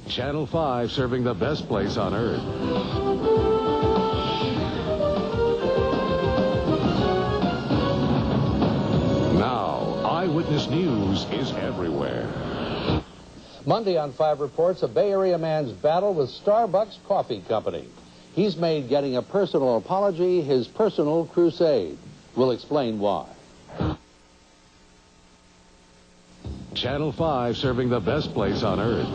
Channel 5 serving the best place on earth. Now, Eyewitness News is everywhere. Monday on 5 Reports, a Bay Area man's battle with Starbucks Coffee Company. He's made getting a personal apology his personal crusade. We'll explain why. Channel 5 serving the best place on earth.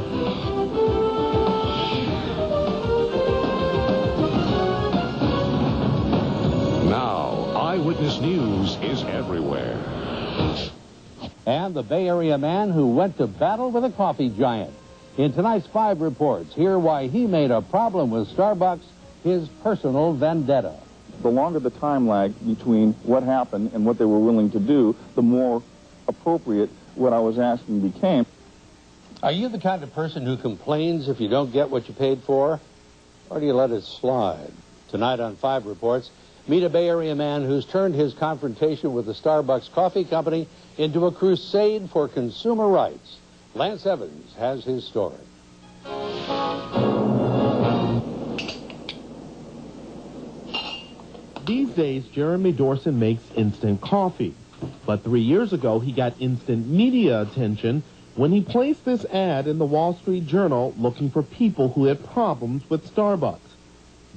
Now, Eyewitness News is everywhere. And the Bay Area man who went to battle with a coffee giant. In tonight's 5 Reports, hear why he made a problem with Starbucks his personal vendetta. The longer the time lag between what happened and what they were willing to do, the more appropriate what I was asking became. Are you the kind of person who complains if you don't get what you paid for? Or do you let it slide? Tonight on 5 Reports, meet a Bay Area man who's turned his confrontation with the Starbucks Coffee Company into a crusade for consumer rights. Lance Evans has his story. These days, Jeremy Dorson makes instant coffee. But 3 years ago, he got instant media attention when he placed this ad in the Wall Street Journal looking for people who had problems with Starbucks.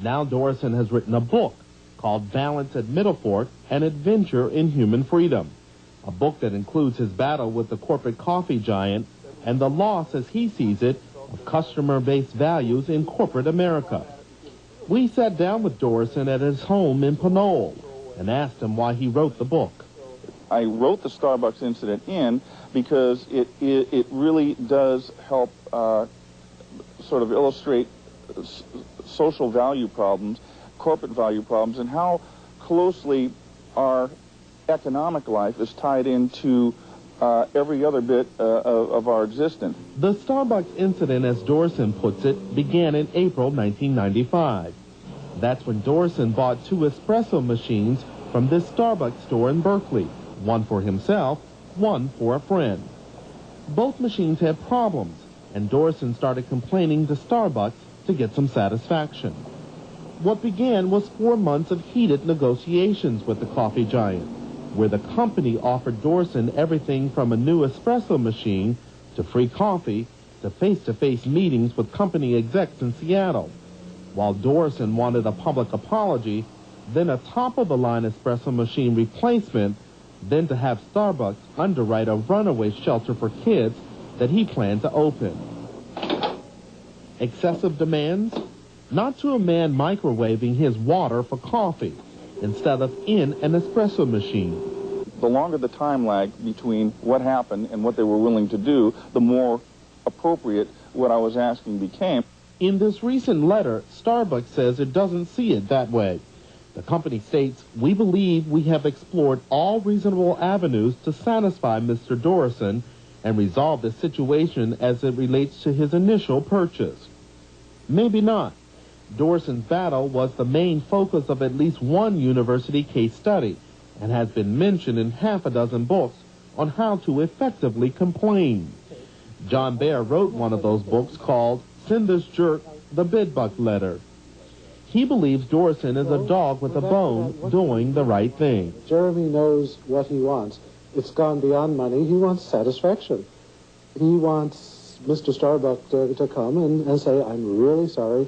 Now Dorson has written a book called Balance at Middle Fork, An Adventure in Human Freedom, a book that includes his battle with the corporate coffee giant and the loss, as he sees it, of customer-based values in corporate America. We sat down with Dorson at his home in Pinole and asked him why he wrote the book. I wrote the Starbucks incident in because it really does help sort of illustrate social value problems, corporate value problems, and how closely our economic life is tied into every other bit of our existence. The Starbucks incident, as Dorson puts it, began in April 1995. That's when Dorson bought 2 espresso machines from this Starbucks store in Berkeley, one for himself, one for a friend. Both machines had problems, and Dorson started complaining to Starbucks to get some satisfaction. What began was 4 months of heated negotiations with the coffee giant, where the company offered Dorson everything from a new espresso machine to free coffee to face-to-face meetings with company execs in Seattle. While Dorson wanted a public apology, then a top-of-the-line espresso machine replacement, then to have Starbucks underwrite a runaway shelter for kids that he planned to open. Excessive demands? Not to a man microwaving his water for coffee instead of in an espresso machine. The longer the time lag between what happened and what they were willing to do, the more appropriate what I was asking became. In this recent letter, Starbucks says it doesn't see it that way. The company states, "We believe we have explored all reasonable avenues to satisfy Mr. Dorson and resolve the situation as it relates to his initial purchase." Maybe not. Dorson's battle was the main focus of at least one university case study and has been mentioned in half a dozen books on how to effectively complain. John Baer wrote one of those books called Send This Jerk the Bidbuck Letter. He believes Dorson is a dog with a bone doing the right thing. Jeremy knows what he wants. It's gone beyond money. He wants satisfaction. He wants Mr. Starbuck to come and say, "I'm really sorry."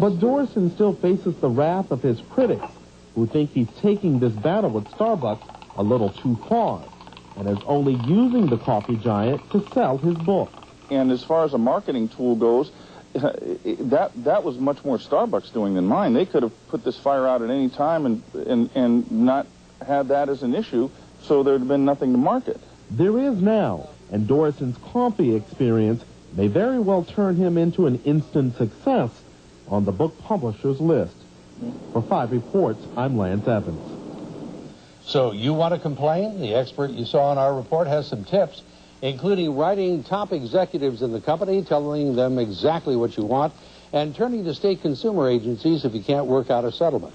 But Dorson still faces the wrath of his critics, who think he's taking this battle with Starbucks a little too far and is only using the coffee giant to sell his book. And as far as a marketing tool goes, that was much more Starbucks doing than mine. They could have put this fire out at any time and not had that as an issue, so there'd have been nothing to market. There is now, and Dorson's coffee experience may very well turn him into an instant success on the book publisher's list. For 5 Reports, I'm Lance Evans. So you want to complain? The expert you saw in our report has some tips, including writing top executives in the company, telling them exactly what you want, and turning to state consumer agencies if you can't work out a settlement.